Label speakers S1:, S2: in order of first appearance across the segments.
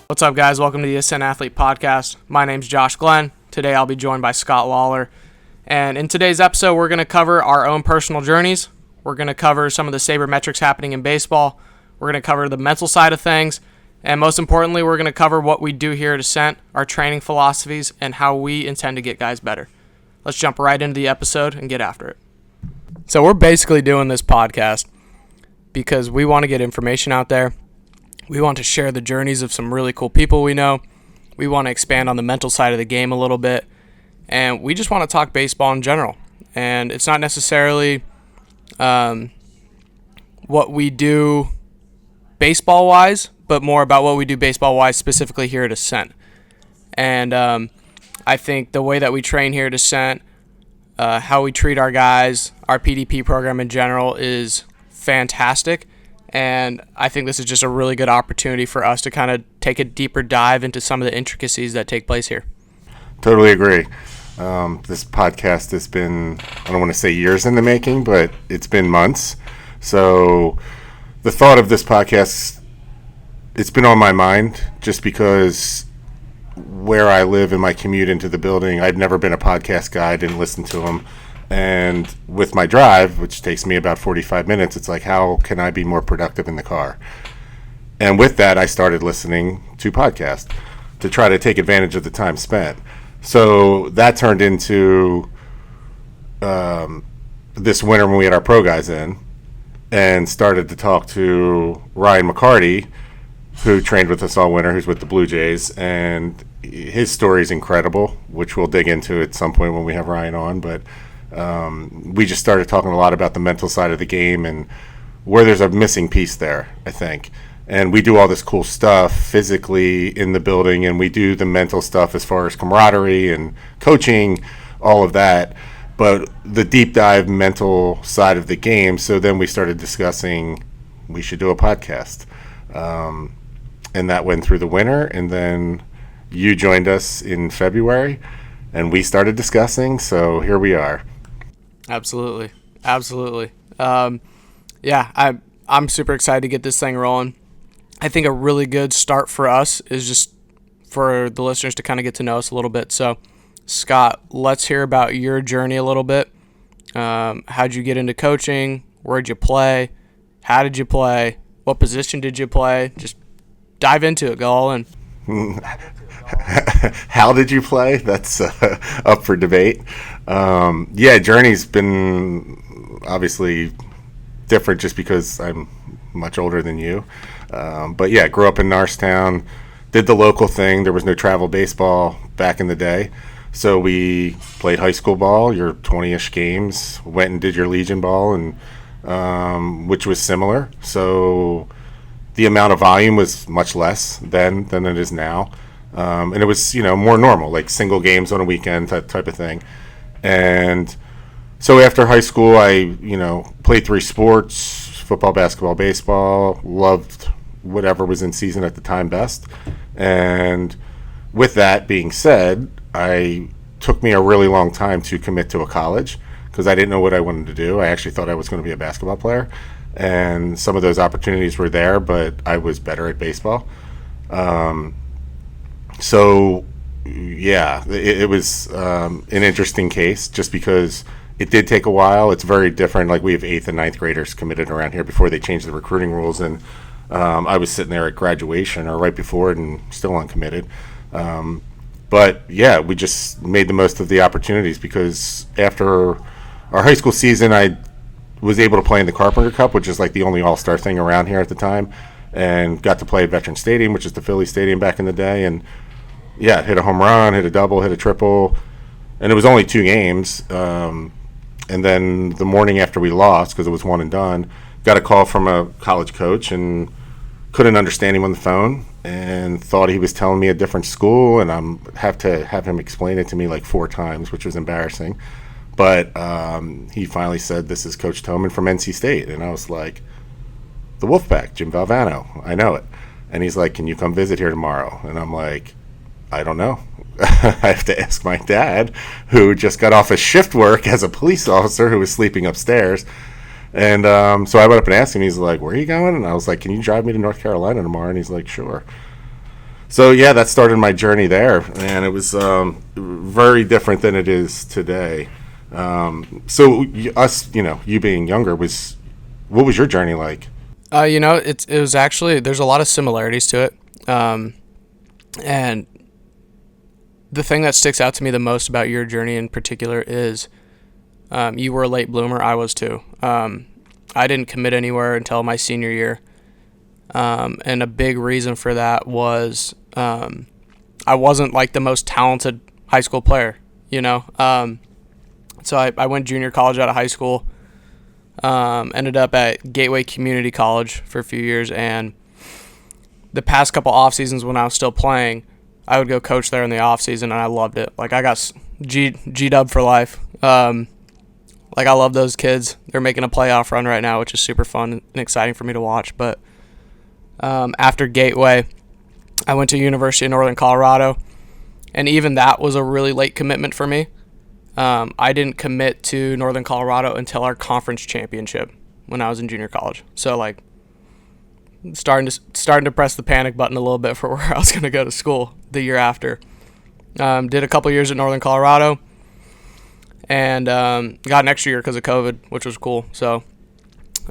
S1: What's up, guys? Welcome to the Ascent Athlete Podcast. My name's Josh Glenn. Today I'll be joined by Scott Lawler. And in today's episode, we're going to cover our own personal journeys. We're going to cover some of the sabermetrics happening in baseball. We're going to cover the mental side of things. And most importantly, we're going to cover what we do here at Ascent, our training philosophies, and how we intend to get guys better. Let's jump right into the episode and get after it. So we're basically doing this podcast because we want to get information out there. We want to share the journeys of some really cool people we know. We want to expand on the mental side of the game a little bit. And we just want to talk baseball in general. And it's not necessarily what we do baseball-wise, but more about what we do baseball-wise specifically here at Ascent. And I think the way that we train here at Ascent, how we treat our guys, our PDP program in general is fantastic. And I think this is just a really good opportunity for us to kind of take a deeper dive into some of the intricacies that take place here.
S2: Totally agree. This podcast has been, I don't want to say years in the making, but it's been months. So the thought of this podcast, it's been on my mind just because where I live in my commute into the building, I've never been a podcast guy. I didn't listen to them. And with my drive, which takes me about 45 minutes, it's like, how can I be more productive in the car? And with that, I started listening to podcasts to try to take advantage of the time spent. So that turned into this winter when we had our pro guys in and started to talk to Ryan McCarty, who trained with us all winter, who's with the Blue Jays. And his story is incredible, which we'll dig into at some point when we have Ryan on. But we just started talking a lot about the mental side of the game and where there's a missing piece there, I think. And we do all this cool stuff physically in the building, and we do the mental stuff as far as camaraderie and coaching, all of that. But the deep dive mental side of the game, so then we started discussing we should do a podcast. And that went through the winter, and then you joined us in February, and we started discussing, so here we are.
S1: Absolutely. I'm super excited to get this thing rolling. I think a really good start for us is just for the listeners to kind of get to know us a little bit. So, Scott, let's hear about your journey a little bit. How'd you get into coaching? Where'd you play? How did you play? What position did you play? Just dive into it. Go all in.
S2: How did you play? That's up for debate. Journey's been obviously different just because I'm much older than you. Grew up in Norristown, did the local thing. There was no travel baseball back in the day. So we played high school ball, your 20-ish games, went and did your Legion ball, and which was similar. So the amount of volume was much less then than it is now. And it was, more normal, like single games on a weekend, that type of thing. And so after high school, I, played 3 sports, football, basketball, baseball, loved whatever was in season at the time best. And with that being said, it took me a really long time to commit to a college because I didn't know what I wanted to do. I actually thought I was going to be a basketball player. And some of those opportunities were there, but I was better at baseball. It was an interesting case just because it did take a while. It's very different. Like we have 8th and 9th graders committed around here before they changed the recruiting rules. And I was sitting there at graduation or right before it and still uncommitted. We just made the most of the opportunities because after our high school season, I was able to play in the Carpenter Cup, which is like the only all-star thing around here at the time, and got to play at Veterans Stadium, which is the Philly Stadium back in the day. And hit a home run, hit a double, hit a triple, and it was only 2 games. And then the morning after we lost, because it was one and done, got a call from a college coach and couldn't understand him on the phone and thought he was telling me a different school, and have to have him explain it to me like 4 times, which was embarrassing. But he finally said, "This is Coach Toman from NC State," and I was like, "The Wolfpack, Jim Valvano, I know it." And he's like, "Can you come visit here tomorrow?" And I'm like, "I don't know." I have to ask my dad, who just got off his shift work as a police officer who was sleeping upstairs. And so I went up and asked him. He's like, "Where are you going?" And I was like, "Can you drive me to North Carolina tomorrow?" And he's like, "Sure." So yeah, that started my journey there, and it was very different than it is today. You being younger, what was your journey like?
S1: It was actually, there's a lot of similarities to it. And the thing that sticks out to me the most about your journey in particular is you were a late bloomer. I was too. I didn't commit anywhere until my senior year. And a big reason for that was I wasn't like the most talented high school player, you know. So I went junior college out of high school, ended up at Gateway Community College for a few years, and the past couple off seasons when I was still playing, I would go coach there in the off season, and I loved it. Like I got G-dub for life. Like I love those kids. They're making a playoff run right now, which is super fun and exciting for me to watch. But after Gateway, I went to University of Northern Colorado, and even that was a really late commitment for me. I didn't commit to Northern Colorado until our conference championship when I was in junior college. So like starting to press the panic button a little bit for where I was going to go to school the year after. Did a couple years at Northern Colorado, and got an extra year because of COVID, which was cool. So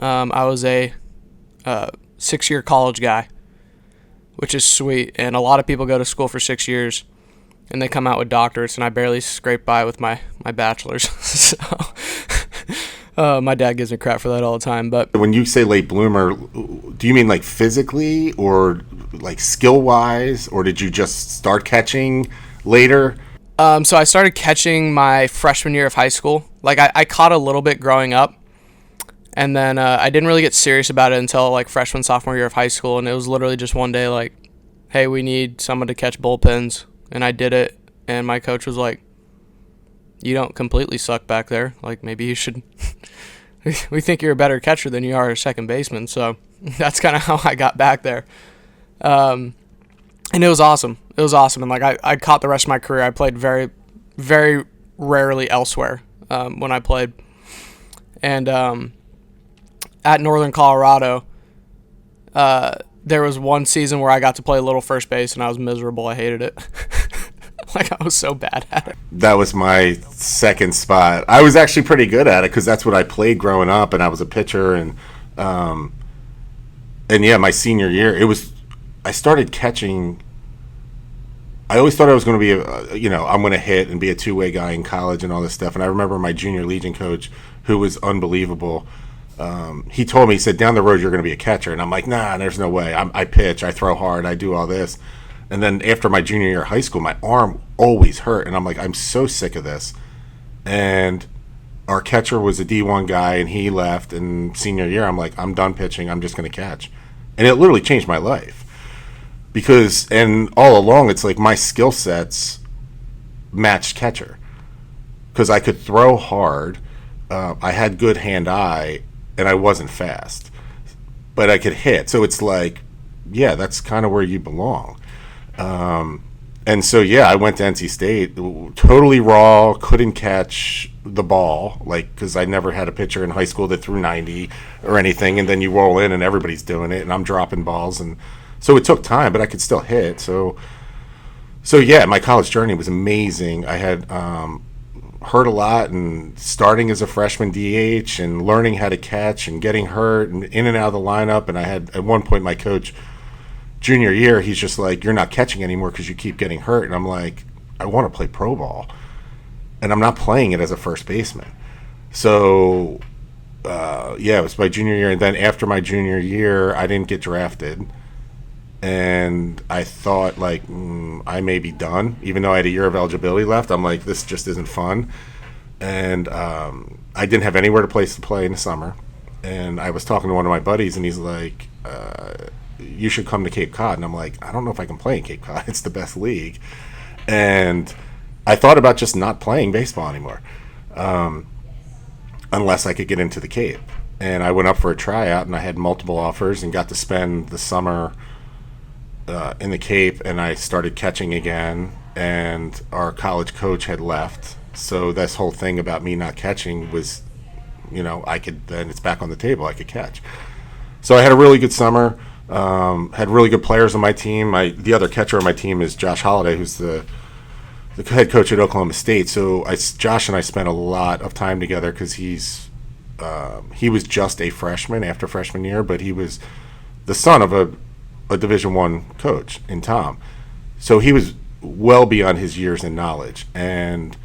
S1: I was a 6-year college guy, which is sweet. And a lot of people go to school for 6 years and they come out with doctorates, and I barely scrape by with my bachelor's. So my dad gives me crap for that all the time. But
S2: when you say late bloomer, do you mean like physically or like skill wise, or did you just start catching later?
S1: So I started catching my freshman year of high school. Like I caught a little bit growing up, and then I didn't really get serious about it until like freshman, sophomore year of high school. And it was literally just one day like, hey, we need someone to catch bullpens. And I did it. And my coach was like, you don't completely suck back there. Like maybe you should, we think you're a better catcher than you are a second baseman. So that's kind of how I got back there. And it was awesome. It was awesome. And like I caught the rest of my career. I played very, very rarely elsewhere when I played. And at Northern Colorado, there was one season where I got to play a little first base, and I was miserable. I hated it. Like I was so bad at it.
S2: That was my second spot. I was actually pretty good at it because that's what I played growing up, and I was a pitcher. And yeah, my senior year, I started catching. I always thought I was going to be I'm going to hit and be a two-way guy in college and all this stuff. And I remember my junior Legion coach, who was unbelievable. He told me, he said, down the road, you're going to be a catcher. And I'm like, nah, there's no way. I pitch, I throw hard, I do all this. And then after my junior year of high school, my arm always hurt. And I'm like, I'm so sick of this. And our catcher was a D1 guy, and he left. And senior year, I'm like, I'm done pitching. I'm just going to catch. And it literally changed my life. And all along, it's like my skill sets matched catcher. Because I could throw hard. I had good hand-eye, and I wasn't fast. But I could hit. So it's like, yeah, that's kind of where you belong. And so, yeah, I went to NC State, totally raw, couldn't catch the ball, like, because I never had a pitcher in high school that threw 90 or anything, and then you roll in and everybody's doing it, and I'm dropping balls, and so it took time, but I could still hit. So yeah, my college journey was amazing. I had hurt a lot, and starting as a freshman DH and learning how to catch and getting hurt and in and out of the lineup, and I had, at one point, my coach, junior year, he's just like, you're not catching anymore because you keep getting hurt. And I'm like, I want to play pro ball, and I'm not playing it as a first baseman. So yeah, it was my junior year. And then after my junior year, I didn't get drafted, and I thought like, I may be done, even though I had a year of eligibility left. I'm like, this just isn't fun. And I didn't have anywhere to play in the summer, and I was talking to one of my buddies, and he's like, you should come to Cape Cod. And I'm like, I don't know if I can play in Cape Cod. It's the best league. And I thought about just not playing baseball anymore, unless I could get into the Cape. And I went up for a tryout, and I had multiple offers and got to spend the summer in the Cape, and I started catching again, and our college coach had left. So this whole thing about me not catching was, then it's back on the table. I could catch. So I had a really good summer. Had really good players on my team. The other catcher on my team is Josh Holliday, who's the head coach at Oklahoma State. So Josh and I spent a lot of time together because he was just a freshman after freshman year, but he was the son of a Division I coach in Tom. So he was well beyond his years in knowledge. And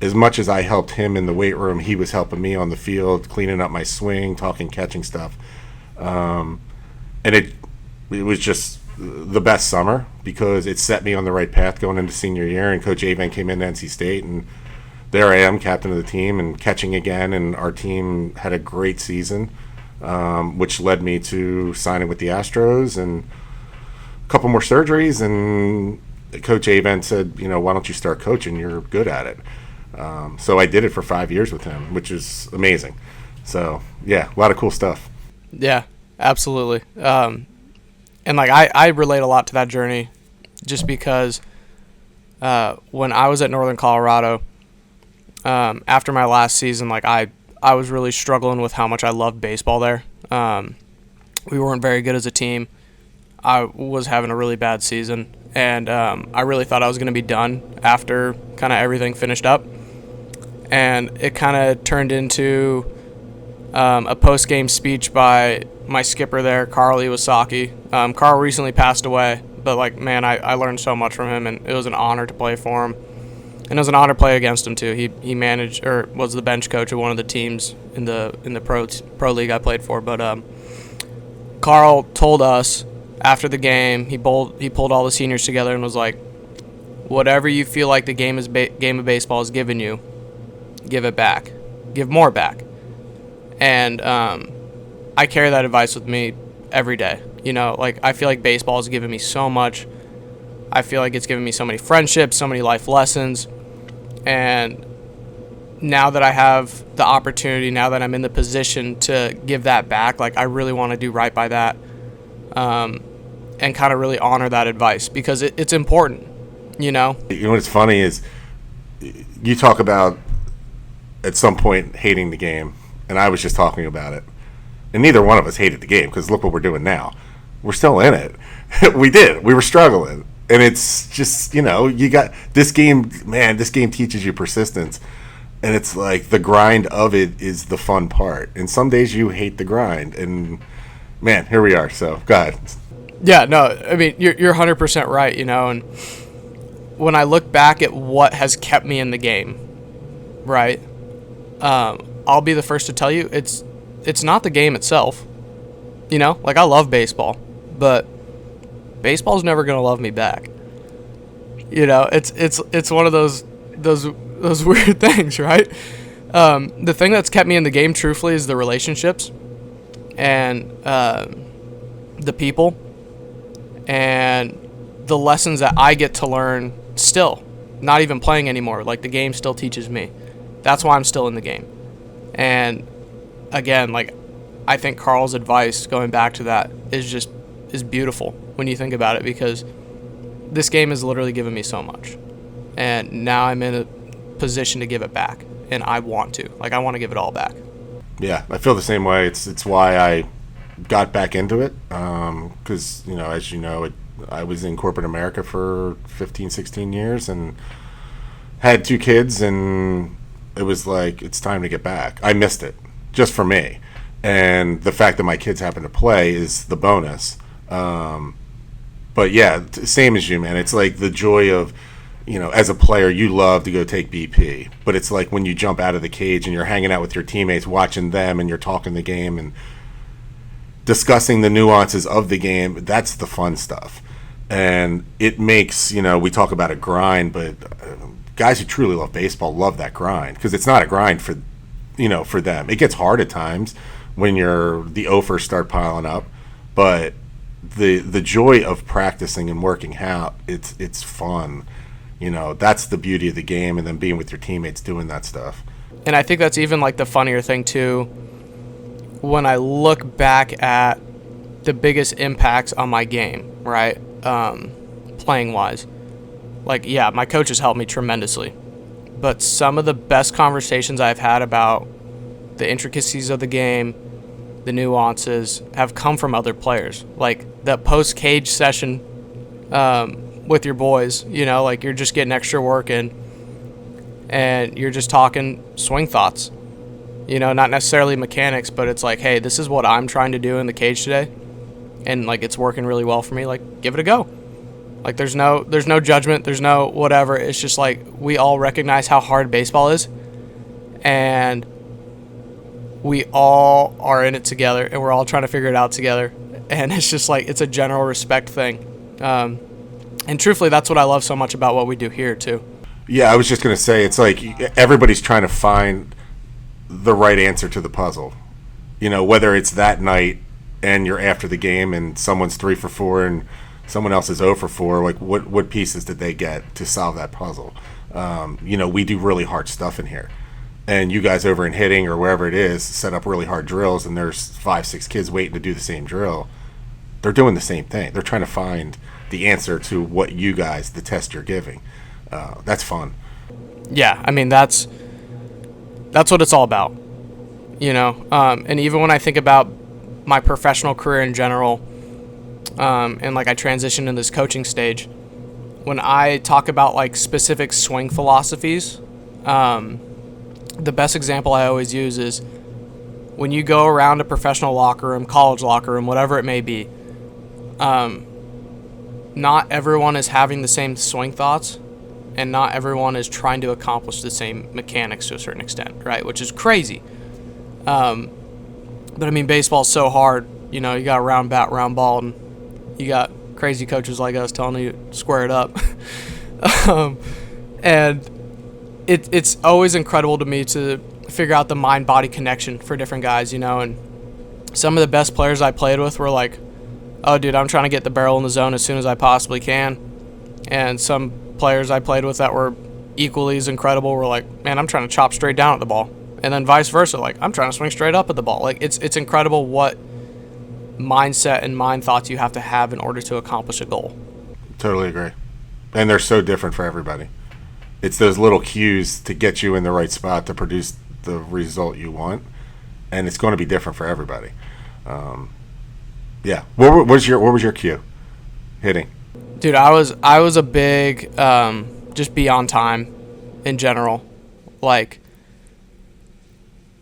S2: as much as I helped him in the weight room, he was helping me on the field, cleaning up my swing, talking catching stuff. And it was just the best summer because it set me on the right path going into senior year. And Coach Avent came into NC State, and there I am, captain of the team and catching again. And our team had a great season, which led me to signing with the Astros and a couple more surgeries. And Coach Avent said, why don't you start coaching? You're good at it. So I did it for 5 years with him, which is amazing. So, yeah, a lot of cool stuff.
S1: Yeah, absolutely. And like I relate a lot to that journey just because when I was at Northern Colorado, after my last season, like I was really struggling with how much I loved baseball there. We weren't very good as a team. I was having a really bad season, and I really thought I was going to be done after kind of everything finished up. And it kind of turned into a post-game speech by my skipper there, Carl Iwasaki. Carl recently passed away, but I learned so much from him, and it was an honor to play for him. And it was an honor to play against him too. He managed or was the bench coach of one of the teams in the pro league I played for. But Carl told us after the game, he pulled all the seniors together and was like, "Whatever you feel like the game of baseball has given you, give it back, give more back." And I carry that advice with me every day. I feel like baseball has given me so much. I feel like it's given me so many friendships, so many life lessons. And now that I have the opportunity, now that I'm in the position to give that back, I really want to do right by that, and kind of really honor that advice because it's important,
S2: what's funny is you talk about at some point hating the game, and I was just talking about it. And neither one of us hated the game because look what we're doing now. We're still in it. We were struggling. And it's just, you got this game, man, this game teaches you persistence. And it's like the grind of it is the fun part. And some days you hate the grind. And, man, here we are. So, go ahead.
S1: Yeah, no, I mean, you're 100% right, and when I look back at what has kept me in the game, right, I'll be the first to tell you it's not the game itself. I love baseball, but baseball's never going to love me back. It's one of those weird things, right? The thing that's kept me in the game, truthfully, is the relationships and the people and the lessons that I get to learn still, not even playing anymore. The game still teaches me. That's why I'm still in the game. And again, I think Carl's advice, going back to that, is beautiful when you think about it, because this game has literally given me so much. And now I'm in a position to give it back. And I want to. I want to give it all back.
S2: Yeah, I feel the same way. It's why I got back into it. Because, as you know, I was in corporate America for 15, 16 years and had 2 kids, and it was like, it's time to get back. I missed it, just for me. And the fact that my kids happen to play is the bonus. But yeah, same as you, man. It's like the joy of, as a player, you love to go take BP. But it's like when you jump out of the cage and you're hanging out with your teammates, watching them, and you're talking the game and discussing the nuances of the game. That's the fun stuff. And it makes, we talk about a grind, but guys who truly love baseball love that grind, because it's not a grind for them. It gets hard at times when the offers start piling up, but the joy of practicing and working out, it's fun. That's the beauty of the game, and then being with your teammates doing that stuff.
S1: And I think that's even the funnier thing too, when I look back at the biggest impacts on my game, right? Playing wise. My coaches helped me tremendously. But some of the best conversations I've had about the intricacies of the game, the nuances have come from other players. Like that post-cage session with your boys, like you're just getting extra work in and you're just talking swing thoughts, not necessarily mechanics, but it's like, hey, this is what I'm trying to do in the cage today. And like, it's working really well for me. Like, give it a go. Like there's no judgment. There's no whatever. It's just like, we all recognize how hard baseball is and we all are in it together and we're all trying to figure it out together. And it's just like, it's a general respect thing. And truthfully, that's what I love so much about what we do here too.
S2: Yeah, I was just going to say, it's like everybody's trying to find the right answer to the puzzle. Whether it's that night and you're after the game and someone's 3 for 4 and someone else is 0 for 4, like what pieces did they get to solve that puzzle? We do really hard stuff in here. And you guys over in hitting or wherever it is set up really hard drills and there's 5-6 kids waiting to do the same drill. They're doing the same thing. They're trying to find the answer to what you guys, the test you're giving. That's fun. Yeah,
S1: I mean, that's what it's all about, and even when I think about my professional career in general, and like I transitioned in this coaching stage, when I talk about like specific swing philosophies, the best example I always use is when you go around a professional locker room, college locker room, whatever it may be, not everyone is having the same swing thoughts and not everyone is trying to accomplish the same mechanics to a certain extent, right? Which is crazy. But I mean, baseball's so hard. You got round bat, round ball, and you got crazy coaches like us telling you to square it up. And it's always incredible to me to figure out the mind-body connection for different guys, and some of the best players I played with were like, oh, dude, I'm trying to get the barrel in the zone as soon as I possibly can. And some players I played with that were equally as incredible were like, man, I'm trying to chop straight down at the ball. And then vice versa, like, I'm trying to swing straight up at the ball. Like, it's incredible what mindset and mind thoughts you have to have in order to accomplish a goal.
S2: Totally agree. And they're so different for everybody. It's those little cues to get you in the right spot to produce the result you want. And it's going to be different for everybody. Yeah. What was your cue? Hitting.
S1: Dude, I was a big just be on time in general. Like,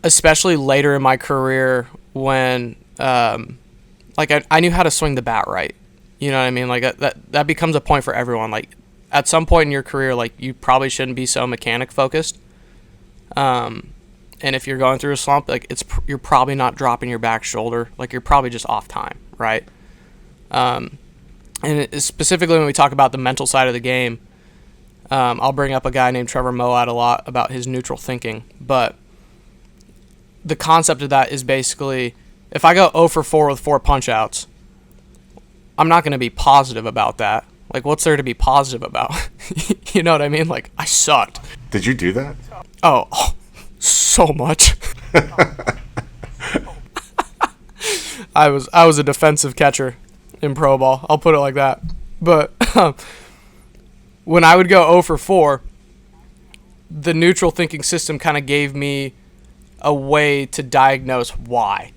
S1: especially later in my career when like I knew how to swing the bat right. You know what I mean? Like that becomes a point for everyone. Like at some point in your career, like you probably shouldn't be so mechanic focused. And if you're going through a slump, like you're probably not dropping your back shoulder. Like you're probably just off time, right? And specifically when we talk about the mental side of the game, I'll bring up a guy named Trevor Moat a lot about his neutral thinking. But the concept of that is basically, if I go 0 for 4 with 4 punch-outs, I'm not going to be positive about that. Like, what's there to be positive about? You know what I mean? Like, I sucked.
S2: Did you do that?
S1: Oh so much. I was a defensive catcher in pro ball. I'll put it like that. But when I would go 0 for 4, the neutral thinking system kind of gave me a way to diagnose why.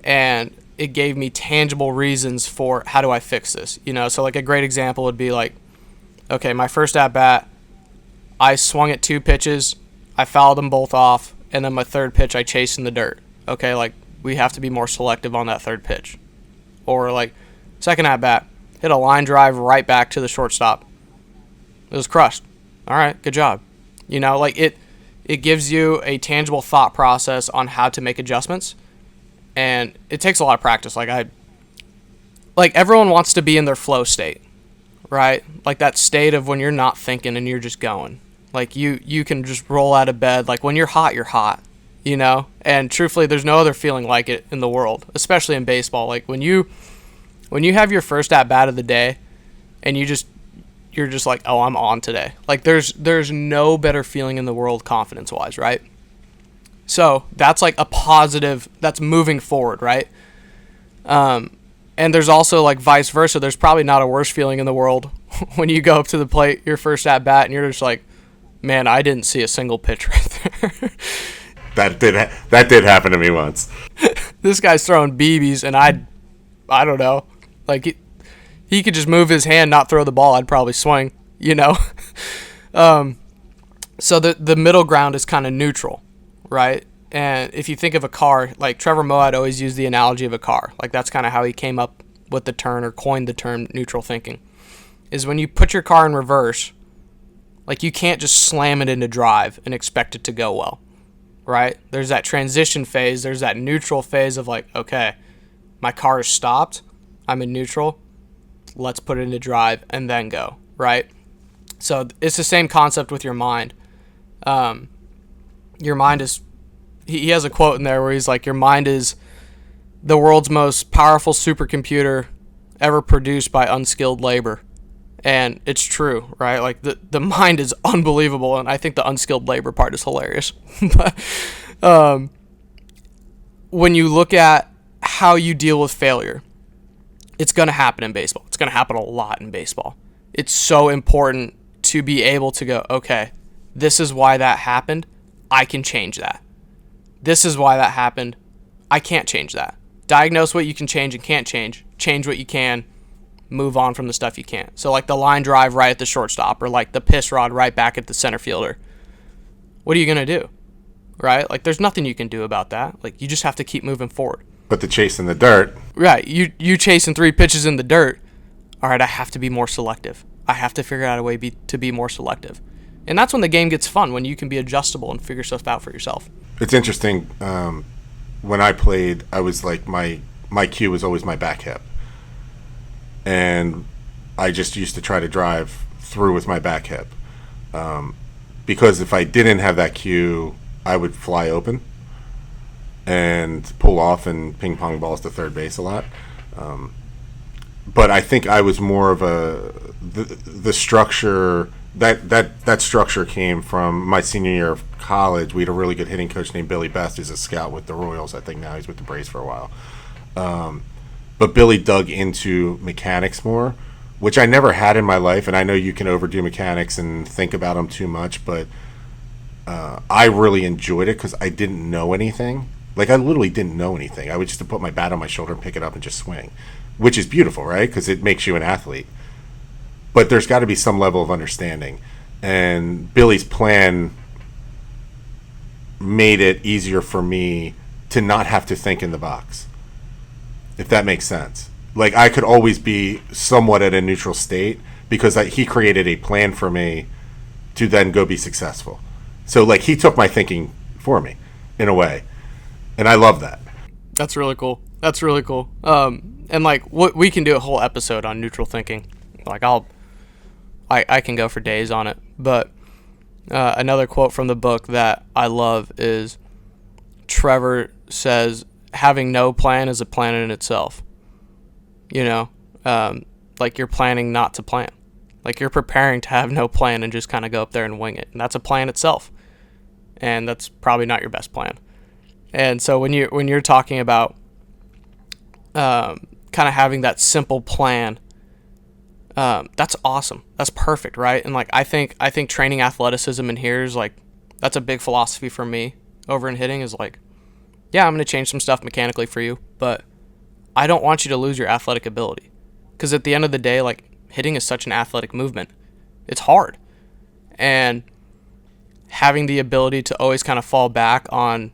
S1: And it gave me tangible reasons for how do I fix this. So like a great example would be like, okay, my first at bat, I swung at 2 pitches, I fouled them both off, and then my third pitch I chased in the dirt. Okay, like we have to be more selective on that third pitch. Or like second at bat, hit a line drive right back to the shortstop. It was crushed. All right, good job. Like it gives you a tangible thought process on how to make adjustments. And it takes a lot of practice. Like everyone wants to be in their flow state, right? Like that state of when you're not thinking and you're just going. Like you can just roll out of bed. Like when you're hot, And truthfully, there's no other feeling like it in the world, especially in baseball. Like when you have your first at bat of the day, and you're just like, oh, I'm on today. Like there's no better feeling in the world confidence wise, right? So that's like a positive, that's moving forward, right? And there's also like vice versa. There's probably not a worse feeling in the world when you go up to the plate, your first at bat, and you're just like, man, I didn't see a single pitch right there.
S2: That did happen to me once.
S1: This guy's throwing BBs, and I don't know. Like, he could just move his hand, not throw the ball. I'd probably swing, you know? So the middle ground is kind of neutral, right? And if you think of a car, like Trevor Moawad always used the analogy of a car. Like, that's kind of how he came up with the term or coined the term neutral thinking. Is when you put your car in reverse, like, you can't just slam it into drive and expect it to go well, right? There's that transition phase. There's that neutral phase of like, okay, my car is stopped. I'm in neutral. Let's put it into drive and then go, right? So it's the same concept with your mind. Your mind is, he has a quote in there where he's like, your mind is the world's most powerful supercomputer ever produced by unskilled labor. And it's true, right? Like, the mind is unbelievable, and I think the unskilled labor part is hilarious. But when you look at how you deal with failure, it's going to happen in baseball. It's going to happen a lot in baseball. It's so important to be able to go, okay, this is why that happened. I can change that. This is why that happened. I can't change that. Diagnose what you can change and can't change. Change what you can. Move on from the stuff you can't. So like the line drive right at the shortstop, or like the piss rod right back at the center fielder. What are you going to do? Right? Like, there's nothing you can do about that. Like, you just have to keep moving forward.
S2: But the chase in the dirt.
S1: Right. You chasing 3 pitches in the dirt. All right, I have to be more selective. I have to figure out a way to be more selective. And that's when the game gets fun, when you can be adjustable and figure stuff out for yourself.
S2: It's interesting. When I played, I was like, my cue was always my back hip. And I just used to try to drive through with my back hip. Because if I didn't have that cue, I would fly open and pull off and ping pong balls to third base a lot. But I think I was more of the structure, that structure came from my senior year of college. We had a really good hitting coach named Billy Best, who's a scout with the Royals. I think now he's with the Braves for a while. But Billy dug into mechanics more, which I never had in my life. And I know you can overdo mechanics and think about them too much, but I really enjoyed it because I didn't know anything. Like, I literally didn't know anything. I would just put my bat on my shoulder and pick it up and just swing, which is beautiful, right? Because it makes you an athlete. But there's got to be some level of understanding. And Billy's plan made it easier for me to not have to think in the box, if that makes sense. Like, I could always be somewhat at a neutral state because he created a plan for me to then go be successful. So, like, he took my thinking for me, in a way. And I love that.
S1: That's really cool. That's really cool. And like, what we can do a whole episode on neutral thinking. Like, I can go for days on it. But another quote from the book that I love is Trevor says, having no plan is a plan in itself. You know, like, you're planning not to plan. Like, you're preparing to have no plan and just kind of go up there and wing it. And that's a plan itself. And that's probably not your best plan. And so when you're talking about kind of having that simple plan, that's awesome. That's perfect, right? And like, I think training athleticism in here is like, that's a big philosophy for me over in hitting, is like, yeah, I'm going to change some stuff mechanically for you, but I don't want you to lose your athletic ability. Because at the end of the day, like, hitting is such an athletic movement. It's hard. And having the ability to always kind of fall back on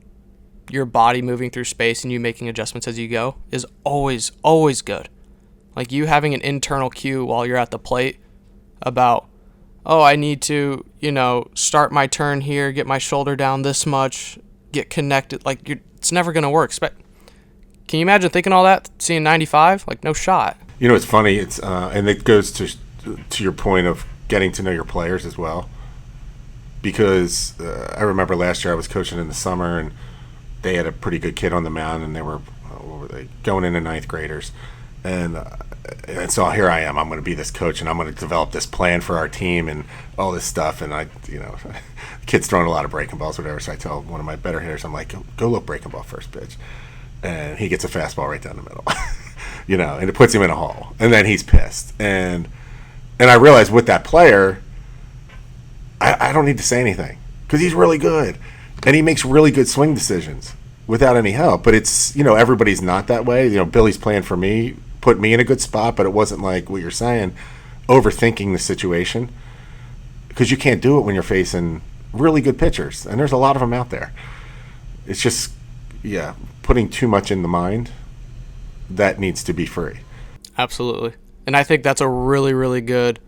S1: your body moving through space and you making adjustments as you go is always, always good. Like, you having an internal cue while you're at the plate about, oh, I need to, start my turn here, get my shoulder down this much, get connected. Like, it's never going to work. Can you imagine thinking all that, seeing 95? Like, no shot.
S2: It's funny. It's and it goes to your point of getting to know your players as well. Because I remember last year I was coaching in the summer, and they had a pretty good kid on the mound, and they were going into ninth graders. And so here I am. I'm going to be this coach, and I'm going to develop this plan for our team and all this stuff. And the kid's throwing a lot of breaking balls, whatever. So I tell one of my better hitters, I'm like, go look breaking ball first pitch. And he gets a fastball right down the middle, and it puts him in a hole. And then he's pissed. And I realized with that player, I don't need to say anything because he's really good. And he makes really good swing decisions, without any help. But it's, everybody's not that way. Billy's playing for me, put me in a good spot, but it wasn't like what you're saying, overthinking the situation, because you can't do it when you're facing really good pitchers, and there's a lot of them out there. It's just, putting too much in the mind, that needs to be free.
S1: Absolutely. And I think that's a really, really good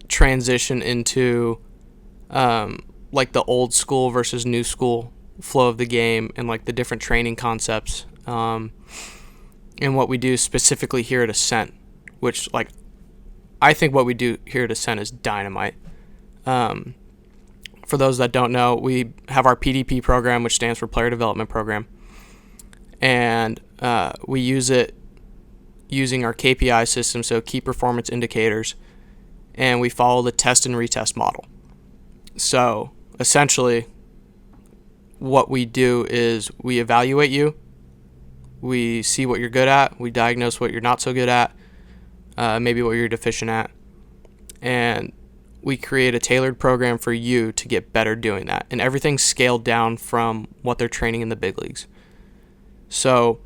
S1: transition into like the old school versus new school flow of the game, and like the different training concepts, and what we do specifically here at Ascent, which, like, I think what we do here at Ascent is dynamite. For those that don't know, we have our PDP program, which stands for Player Development Program, and we use it using our KPI system, so key performance indicators, and we follow the test and retest model. So essentially what we do is we evaluate you, we see what you're good at, we diagnose what you're not so good at, maybe what you're deficient at, and we create a tailored program for you to get better doing that. And everything's scaled down from what they're training in the big leagues. So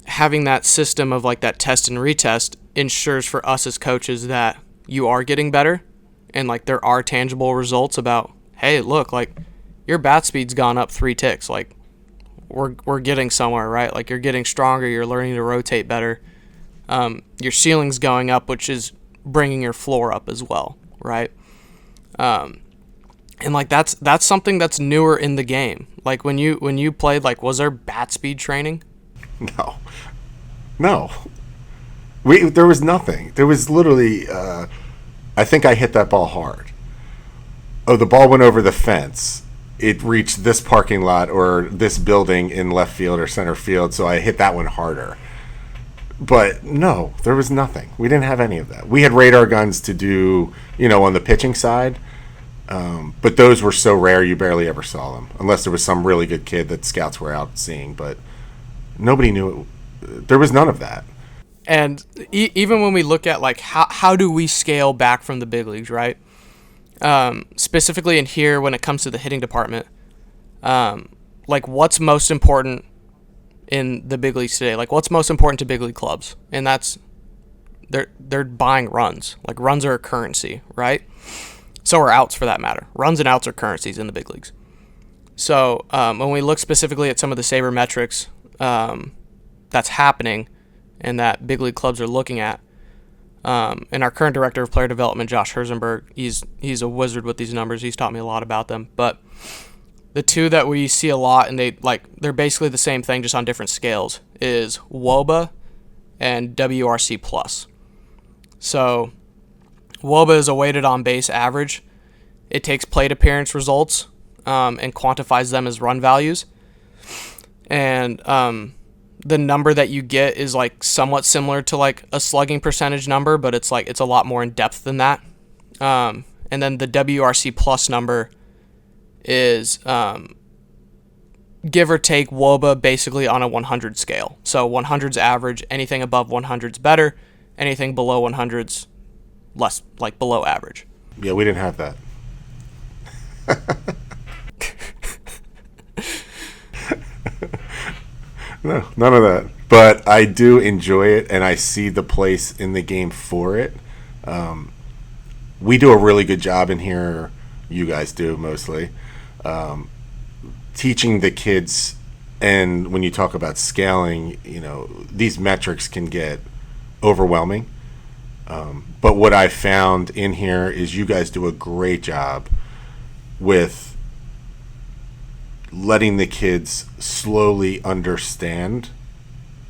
S1: having that system of like that test and retest ensures for us as coaches that you are getting better, and like there are tangible results about, hey, look, like your bat speed's gone up 3 ticks. Like we're getting somewhere, right? Like you're getting stronger, you're learning to rotate better. Your ceiling's going up, which is bringing your floor up as well, right? And like that's something that's newer in the game. Like when you played, like, was there bat speed training?
S2: No. There was nothing. There was literally, I think I hit that ball hard. Oh, the ball went over the fence. It reached this parking lot or this building in left field or center field, so I hit that one harder. But no, there was nothing. We didn't have any of that. We had radar guns to do, on the pitching side, but those were so rare you barely ever saw them, unless there was some really good kid that scouts were out seeing, but nobody knew it. There was none of that.
S1: And even when we look at like how do we scale back from the big leagues, right? Specifically in here when it comes to the hitting department, like what's most important in the big leagues today? Like what's most important to big league clubs? And that's they're buying runs. Like runs are a currency, right? So are outs, for that matter. Runs and outs are currencies in the big leagues. So when we look specifically at some of the saber metrics that's happening and that big league clubs are looking at, and our current director of player development, Josh Herzenberg, he's a wizard with these numbers. He's taught me a lot about them. But the two that we see a lot, and they're basically the same thing, just on different scales, is WOBA and WRC plus. So WOBA is a weighted on base average. It takes plate appearance results and quantifies them as run values. And the number that you get is like somewhat similar to like a slugging percentage number, but it's a lot more in depth than that. And then the WRC plus number is give or take WOBA basically on a 100 scale. So 100's average, anything above 100's better, anything below 100's less, like below average.
S2: Yeah, we didn't have that. No, none of that. But I do enjoy it, and I see the place in the game for it. We do a really good job in here. You guys do mostly. Teaching the kids, and when you talk about scaling, these metrics can get overwhelming. But what I found in here is you guys do a great job with letting the kids slowly understand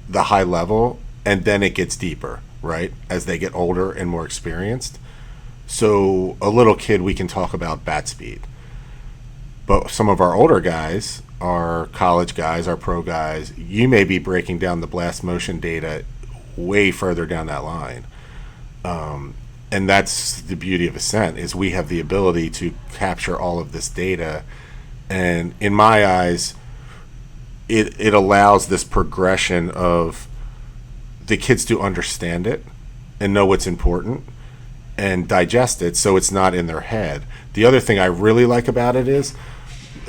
S2: the high level, and then it gets deeper, right, as they get older and more experienced. So a little kid, we can talk about bat speed. But some of our older guys, our college guys, our pro guys, you may be breaking down the blast motion data way further down that line. And that's the beauty of Ascent, is we have the ability to capture all of this data. And in my eyes, it allows this progression of the kids to understand it and know what's important and digest it, so it's not in their head. The other thing I really like about it is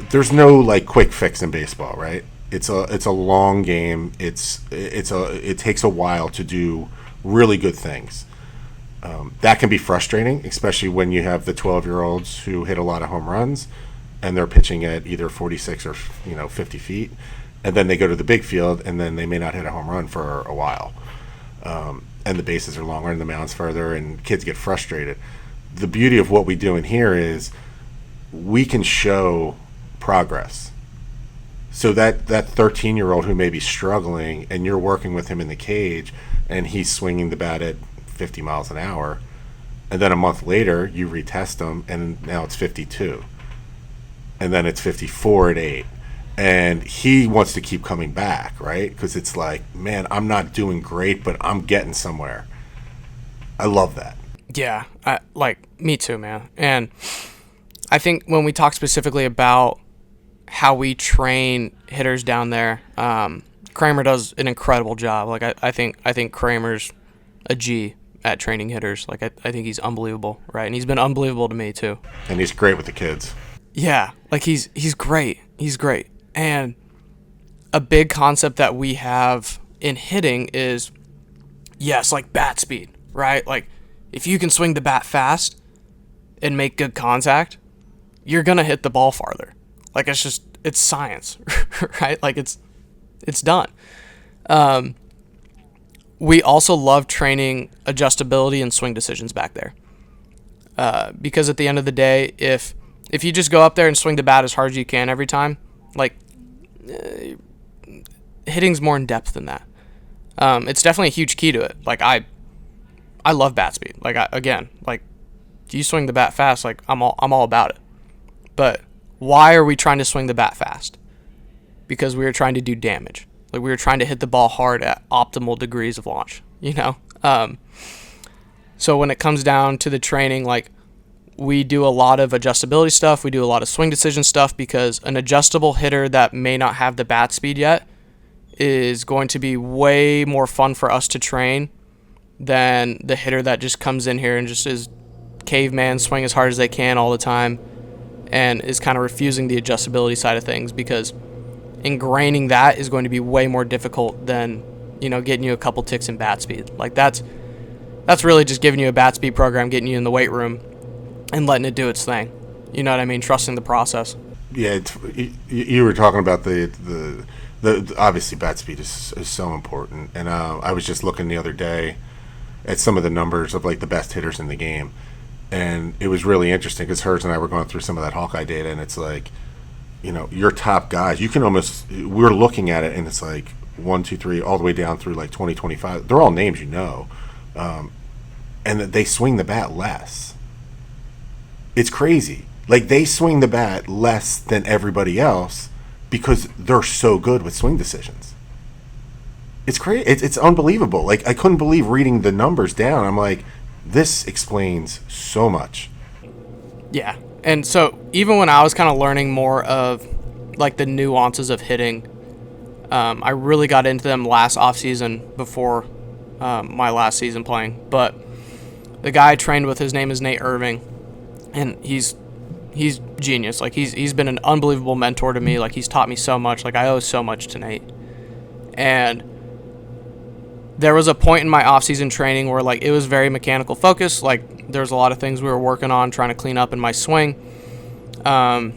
S2: there's no like quick fix in baseball, right? It's a long game. It takes a while to do really good things. That can be frustrating, especially when you have the 12-year-olds who hit a lot of home runs, and they're pitching at either 46 or 50 feet, and then they go to the big field, and then they may not hit a home run for a while, and the bases are longer and the mound's further, and kids get frustrated. The beauty of what we do in here is we can show progress. So that 13-year-old who may be struggling, and you're working with him in the cage, and he's swinging the bat at 50 miles an hour, and then a month later you retest him, and now it's 52, and then it's 54 at 8, and he wants to keep coming back, right? Because it's like, man, I'm not doing great, but I'm getting somewhere. I love that.
S1: Yeah, me too, man. And I think when we talk specifically about how we train hitters down there, Kramer does an incredible job. Like I think Kramer's a G at training hitters. Like I think he's unbelievable, right? And he's been unbelievable to me too.
S2: And he's great with the kids.
S1: Yeah, like he's great. He's great. And a big concept that we have in hitting is, yes, like bat speed, right? Like if you can swing the bat fast and make good contact, you're gonna hit the ball farther. Like it's science, right? Like it's done. We also love training adjustability and swing decisions back there. Because at the end of the day, if you just go up there and swing the bat as hard as you can every time, like hitting's more in depth than that. It's definitely a huge key to it. Like I love bat speed. Like if you swing the bat fast, like I'm all about it. But why are we trying to swing the bat fast? Because we are trying to do damage. Like we were trying to hit the ball hard at optimal degrees of launch, So when it comes down to the training, like we do a lot of adjustability stuff. We do a lot of swing decision stuff because an adjustable hitter that may not have the bat speed yet is going to be way more fun for us to train than the hitter that just comes in here and just is caveman, swing as hard as they can all the time, and is kind of refusing the adjustability side of things, because ingraining that is going to be way more difficult than, getting you a couple ticks in bat speed. Like that's really just giving you a bat speed program, getting you in the weight room and letting it do its thing. You know what I mean? Trusting the process.
S2: Yeah, you were talking about the obviously bat speed is so important. And I was just looking the other day at some of the numbers of like the best hitters in the game. And it was really interesting because Herz and I were going through some of that Hawkeye data, and it's like, your top guys, you can almost, we're looking at it and it's like 1, 2, 3, all the way down through like 2025. They're all names, and that they swing the bat less. It's crazy. Like they swing the bat less than everybody else because they're so good with swing decisions. It's crazy. It's unbelievable. Like I couldn't believe reading the numbers down. I'm like, this explains so much.
S1: Yeah. And so even when I was kind of learning more of like the nuances of hitting, I really got into them last offseason before my last season playing. But the guy I trained with, his name is Nate Irving, and he's genius. Like he's been an unbelievable mentor to me. Like he's taught me so much. Like I owe so much to Nate. And there was a point in my off-season training where like it was very mechanical focused. Like there's a lot of things we were working on trying to clean up in my swing. And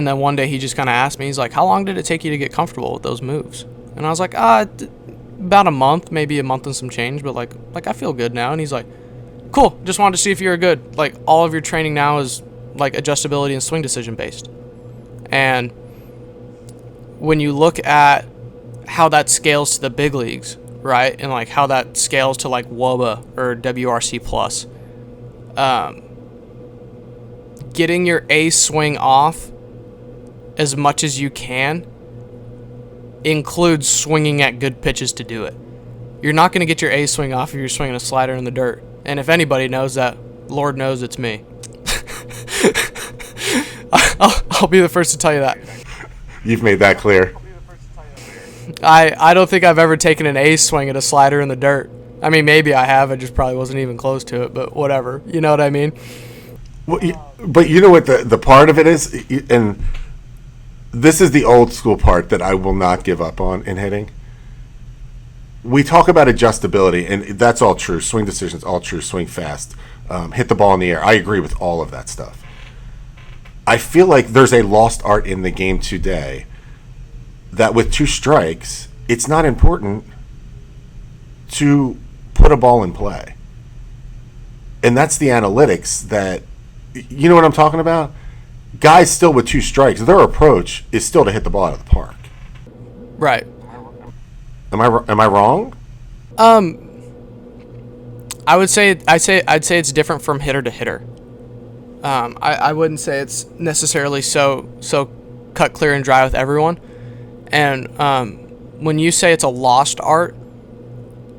S1: then one day he just kind of asked me, he's like, how long did it take you to get comfortable with those moves? And I was like, about a month, maybe a month and some change, but like I feel good now. And he's like, cool, just wanted to see if you were good. Like all of your training now is like adjustability and swing decision based. And when you look at how that scales to the big leagues, right? And like how that scales to like WOBA or WRC plus, getting your A swing off as much as you can includes swinging at good pitches to do it. You're not going to get your A swing off if you're swinging a slider in the dirt. And if anybody knows that, Lord knows it's me. I'll be the first to tell you that.
S2: You've made that clear.
S1: I don't think I've ever taken an A swing at a slider in the dirt. I mean, maybe I have. I just probably wasn't even close to it, but whatever. You know what I mean?
S2: Well, but you know what the part of it is, and this is the old school part that I will not give up on in hitting. We talk about adjustability, and that's all true. Swing decisions, all true. Swing fast, hit the ball in the air. I agree with all of that stuff. I feel like there's a lost art in the game today that with 2 strikes, it's not important to put a ball in play. And that's the analytics that, you know what I'm talking about? Guys still with 2 strikes, their approach is still to hit the ball out of the park.
S1: Right.
S2: Am I wrong?
S1: I'd say it's different from hitter to hitter. I wouldn't say it's necessarily so cut clear and dry with everyone. And when you say it's a lost art,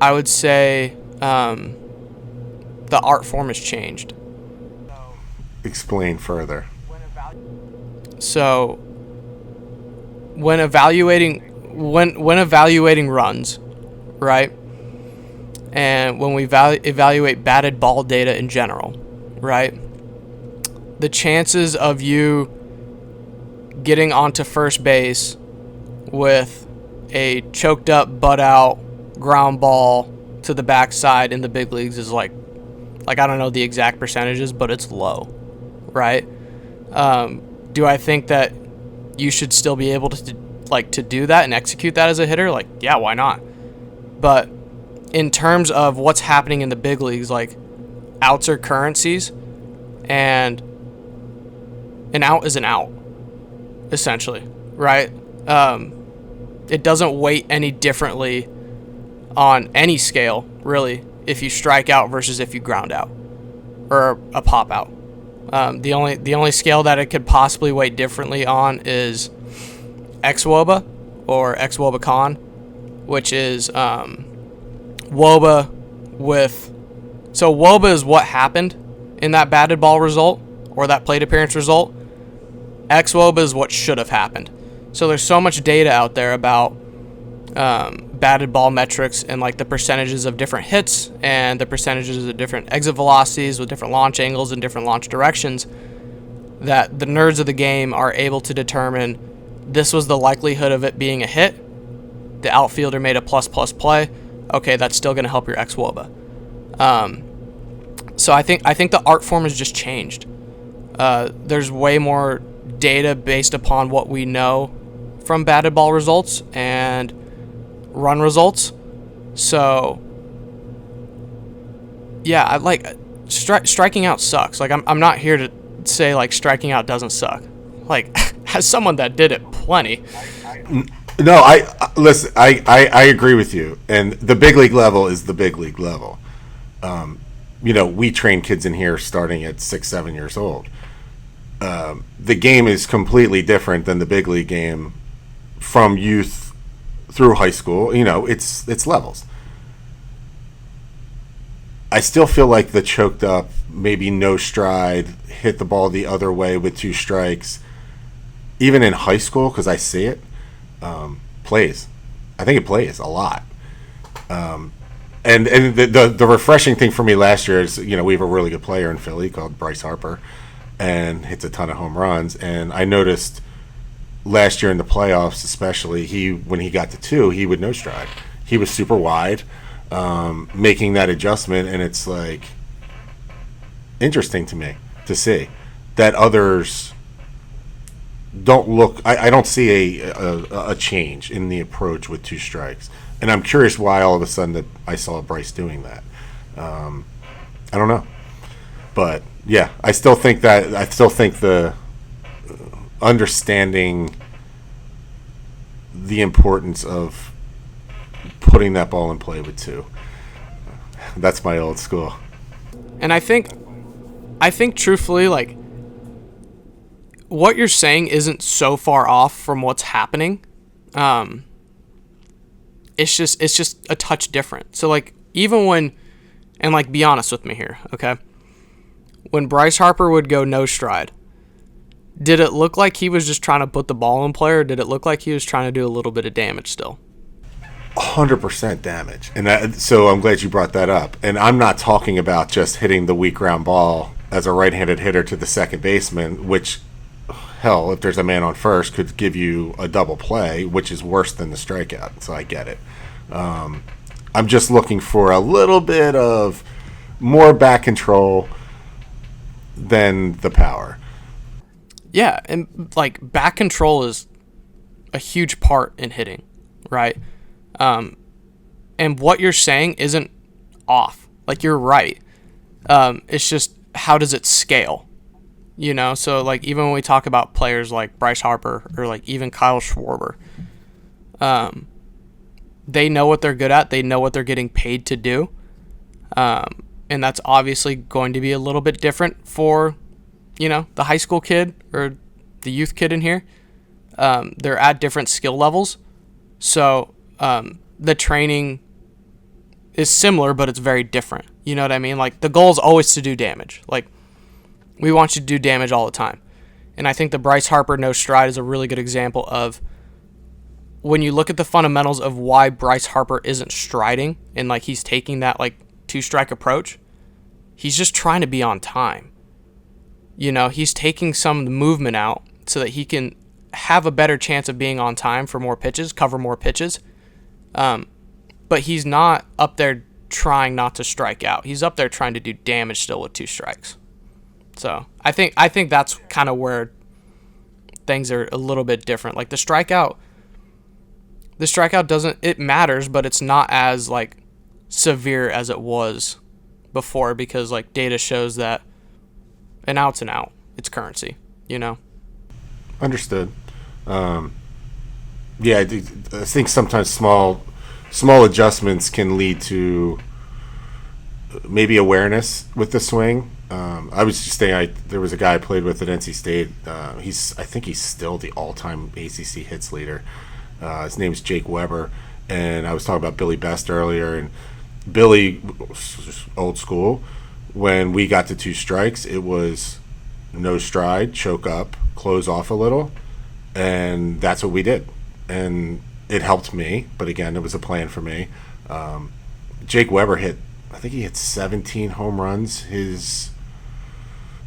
S1: I would say the art form has changed.
S2: Explain further.
S1: So when evaluating runs, right? And when we evaluate batted ball data in general, right? The chances of you getting onto first base with a choked up, butt out ground ball to the backside in the big leagues is like I don't know the exact percentages, but it's low, right? Do I think that you should still be able to do that and execute that as a hitter? Like, yeah, why not? But in terms of what's happening in the big leagues, like outs are currencies, and an out is an out, essentially, right? It doesn't weight any differently on any scale, really, if you strike out versus if you ground out or a pop out. The only scale that it could possibly weight differently on is xwOBA or xwOBA con, which is wOBA with. So wOBA is what happened in that batted ball result or that plate appearance result. xwOBA is what should have happened. So there's so much data out there about batted ball metrics and like the percentages of different hits and the percentages of different exit velocities with different launch angles and different launch directions that the nerds of the game are able to determine this was the likelihood of it being a hit. The outfielder made a plus play. Okay, that's still going to help your xwOBA. So I think the art form has just changed. There's way more data based upon what we know from batted ball results and run results. So yeah, I like striking out sucks. Like I'm not here to say like striking out doesn't suck. Like as someone that did it plenty.
S2: No, listen. I agree with you. And the big league level is the big league level. We train kids in here starting at 6-7 years old. The game is completely different than the big league game from youth through high school. It's levels. I still feel like the choked up, maybe no stride, hit the ball the other way with 2 strikes, even in high school, because I see it, plays. I think it plays a lot. And the refreshing thing for me last year is, we have a really good player in Philly called Bryce Harper, and hits a ton of home runs. And I noticed last year in the playoffs, especially, when he got to 2, he would no stride. He was super wide, making that adjustment, and it's like interesting to me to see that others don't look. I don't see a change in the approach with 2 strikes, and I'm curious why all of a sudden that I saw Bryce doing that. I don't know, but yeah, I still think the understanding the importance of putting that ball in play with 2. That's my old school.
S1: And I think truthfully, like, what you're saying isn't so far off from what's happening. It's just a touch different. So like, even when, and like, be honest with me here, okay? When Bryce Harper would go no stride, did it look like he was just trying to put the ball in play, or did it look like he was trying to do a little bit of damage still?
S2: 100% damage. And so I'm glad you brought that up. And I'm not talking about just hitting the weak ground ball as a right-handed hitter to the second baseman, which, hell, if there's a man on first, could give you a double play, which is worse than the strikeout. So I get it. I'm just looking for a little bit of more back control than the power.
S1: Yeah, and like back control is a huge part in hitting, right? And what you're saying isn't off. Like, you're right. It's just, how does it scale? You know, so like even when we talk about players like Bryce Harper or like even Kyle Schwarber, they know what they're good at. They know what they're getting paid to do. And that's obviously going to be a little bit different for, you know, the high school kid or the youth kid in here. They're at different skill levels. So the training is similar, but it's very different. You know what I mean? Like, the goal is always to do damage. Like, we want you to do damage all the time. And I think the Bryce Harper no stride is a really good example of when you look at the fundamentals of why Bryce Harper isn't striding and like he's taking that like 2-strike approach. He's just trying to be on time. You know, he's taking some of the movement out so that he can have a better chance of being on time for more pitches, cover more pitches. But he's not up there trying not to strike out. He's up there trying to do damage still with 2 strikes. So I think that's kind of where things are a little bit different. Like the strikeout doesn't, it matters, but it's not as like severe as it was before, because like data shows that an out's an out. It's currency, you know?
S2: Understood. Yeah, I think sometimes small adjustments can lead to maybe awareness with the swing. I was just saying, there was a guy I played with at NC State. I think he's still the all-time ACC hits leader. His name is Jake Weber, and I was talking about Billy Best earlier. And Billy, old school, when we got to 2 strikes, it was no stride, choke up, close off a little, and that's what we did. And it helped me, but again, it was a plan for me. Jake Weber I think he hit 17 home runs his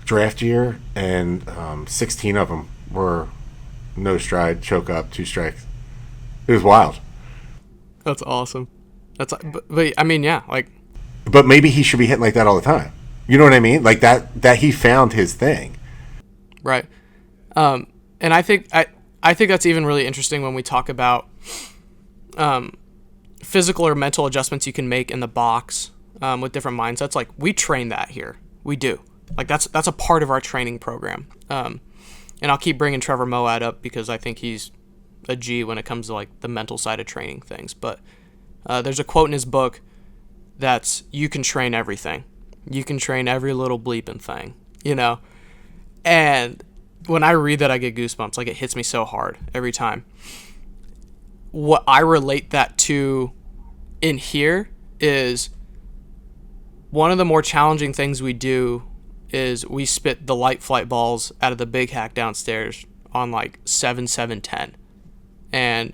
S2: draft year, and 16 of them were no stride, choke up, 2 strikes. It was wild.
S1: That's awesome. But I mean, yeah, like.
S2: But maybe he should be hitting like that all the time. You know what I mean? Like that he found his thing.
S1: Right. And I think that's even really interesting when we talk about physical or mental adjustments you can make in the box with different mindsets. Like, we train that here. We do. Like, that's a part of our training program. And I'll keep bringing Trevor Moad up because I think he's a G when it comes to like the mental side of training things. But there's a quote in his book that's, you can train everything. You can train every little bleeping thing, you know? And when I read that, I get goosebumps. Like, it hits me so hard every time. What I relate that to in here is one of the more challenging things we do is we spit the light flight balls out of the big hack downstairs on like 7.710. And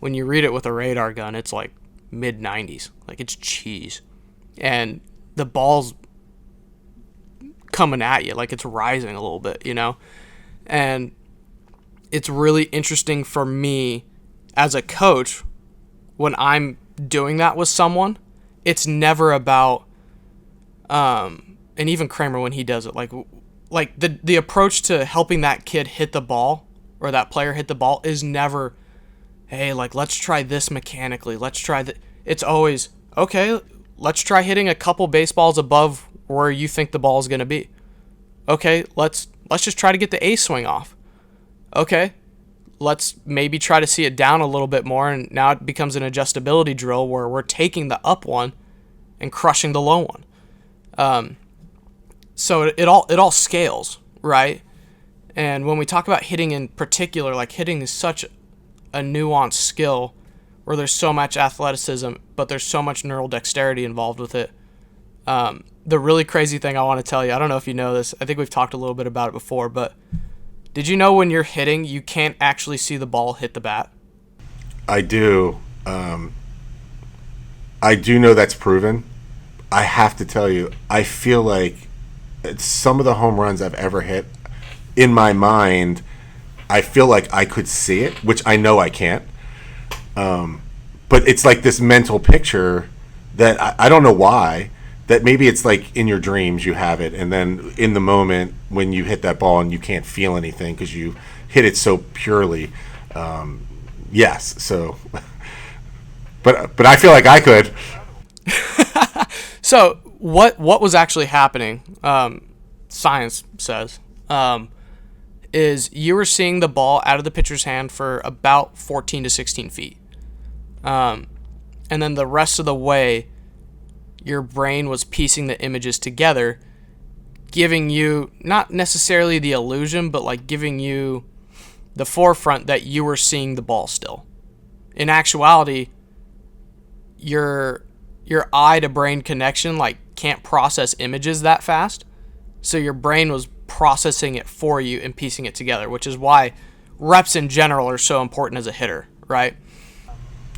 S1: when you read it with a radar gun, it's like mid-90s. Like, it's cheese. And the ball's coming at you like it's rising a little bit, you know? And it's really interesting for me as a coach when I'm doing that with someone. It's never about and even Kramer when he does it, like the approach to helping that kid hit the ball or that player hit the ball is never, hey, like, let's try this mechanically, let's try that. It's always, okay, let's try hitting a couple baseballs above where you think the ball is going to be. Okay, let's just try to get the A swing off. Okay, let's maybe try to see it down a little bit more, and now it becomes an adjustability drill where we're taking the up one and crushing the low one. So it all scales, right? And when we talk about hitting in particular, like, hitting is such a nuanced skill where there's so much athleticism, but there's so much neural dexterity involved with it. The really crazy thing I want to tell you, I don't know if you know this, I think we've talked a little bit about it before, but did you know when you're hitting, you can't actually see the ball hit the bat?
S2: I do. I do know that's proven. I have to tell you, I feel like some of the home runs I've ever hit, in my mind, I feel like I could see it, which I know I can't. But it's like this mental picture that I don't know why, that maybe it's like in your dreams you have it, and then in the moment when you hit that ball and you can't feel anything because you hit it so purely. Yes, so, but I feel like I could.
S1: So what was actually happening? Science says is you were seeing the ball out of the pitcher's hand for about 14 to 16 feet, and then the rest of the way, your brain was piecing the images together, giving you not necessarily the illusion, but like giving you the forefront that you were seeing the ball still. In actuality, your eye to brain connection like can't process images that fast, so your brain was processing it for you and piecing it together, which is why reps in general are so important as a hitter, right?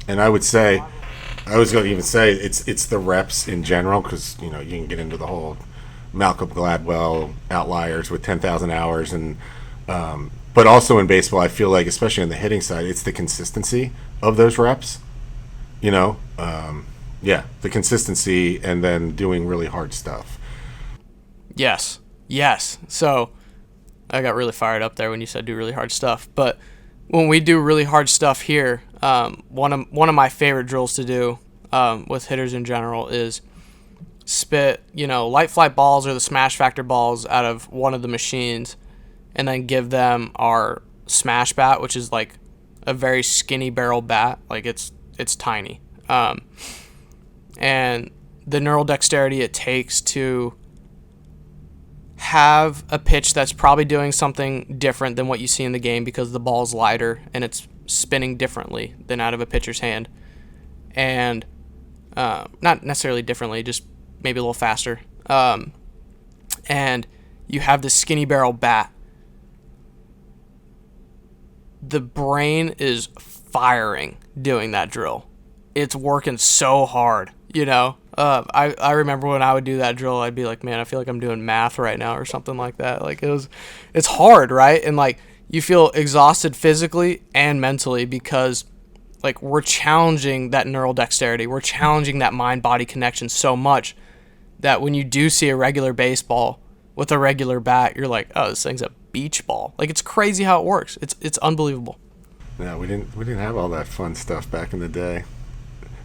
S2: And I would say, I was going to even say it's the reps in general, because you can get into the whole Malcolm Gladwell outliers with 10,000 hours, and but also in baseball, I feel like, especially on the hitting side, it's the consistency of those reps. The consistency, and then doing really hard stuff.
S1: Yes. So I got really fired up there when you said do really hard stuff. But when we do really hard stuff here, one of my favorite drills to do with hitters in general is spit, light flight balls or the smash factor balls out of one of the machines, and then give them our smash bat, which is like a very skinny barrel bat. Like it's tiny. And the neural dexterity it takes to have a pitch that's probably doing something different than what you see in the game because the ball's lighter and it's spinning differently than out of a pitcher's hand. And not necessarily differently, just maybe a little faster. And you have the skinny barrel bat. The brain is firing doing that drill. It's working so hard, I remember when I would do that drill, I'd be like, man, I feel like I'm doing math right now or something like that. Like it's hard, right? And like you feel exhausted physically and mentally because like we're challenging that neural dexterity. We're challenging that mind-body connection so much that when you do see a regular baseball with a regular bat, you're like, oh, this thing's a beach ball. Like it's crazy how it works. It's unbelievable.
S2: Yeah, we didn't have all that fun stuff back in the day.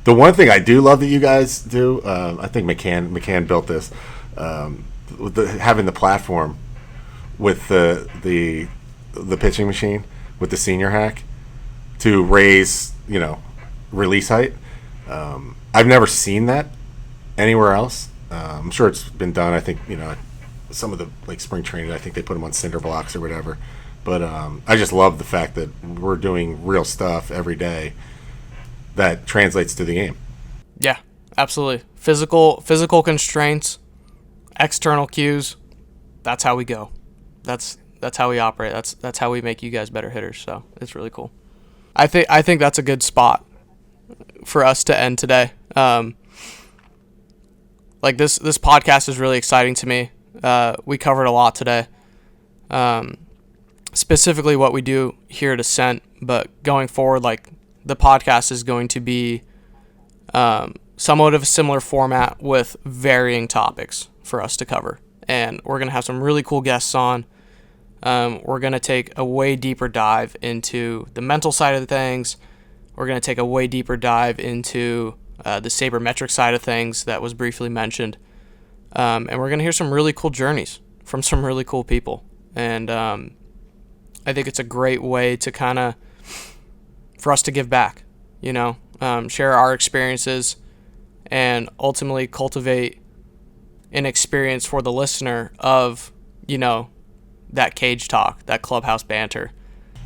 S2: The one thing I do love that you guys do, I think McCann built this, with having the platform with the pitching machine with the senior hack to raise release height. I've never seen that anywhere else. I'm sure it's been done. I think some of the like spring training, I think they put them on cinder blocks or whatever. But I just love the fact that we're doing real stuff every day that translates to the game.
S1: Yeah, absolutely. Physical constraints, external cues. That's how we go. That's how we operate. That's how we make you guys better hitters. So it's really cool. I think that's a good spot for us to end today. Like this podcast is really exciting to me. We covered a lot today. Specifically what we do here at Ascent, but going forward, like the podcast is going to be somewhat of a similar format with varying topics for us to cover. And we're going to have some really cool guests on. We're going to take a way deeper dive into the mental side of things. We're going to take a way deeper dive into the sabermetric side of things that was briefly mentioned. And we're going to hear some really cool journeys from some really cool people. And I think it's a great way to kind of for us to give back, share our experiences and ultimately cultivate an experience for the listener of, that cage talk, that clubhouse banter.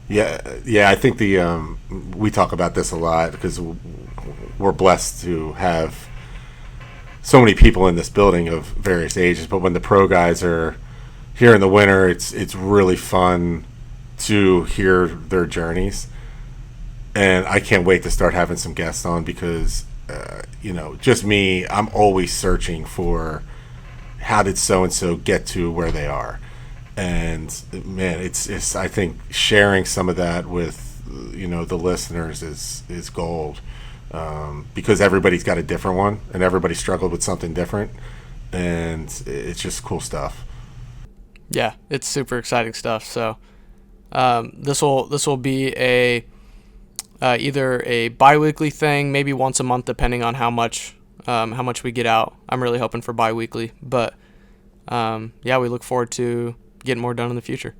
S2: Yeah. I think we talk about this a lot because we're blessed to have so many people in this building of various ages. But when the pro guys are here in the winter, it's really fun to hear their journeys. And I can't wait to start having some guests on because, just me, I'm always searching for how did so and so get to where they are? And man, it's I think sharing some of that with the listeners is gold, because everybody's got a different one, and everybody struggled with something different, and it's just cool stuff.
S1: Yeah, it's super exciting stuff. So this will be a either a bi-weekly thing, maybe once a month, depending on how much we get out. I'm really hoping for bi-weekly, but yeah, we look forward to getting more done in the future.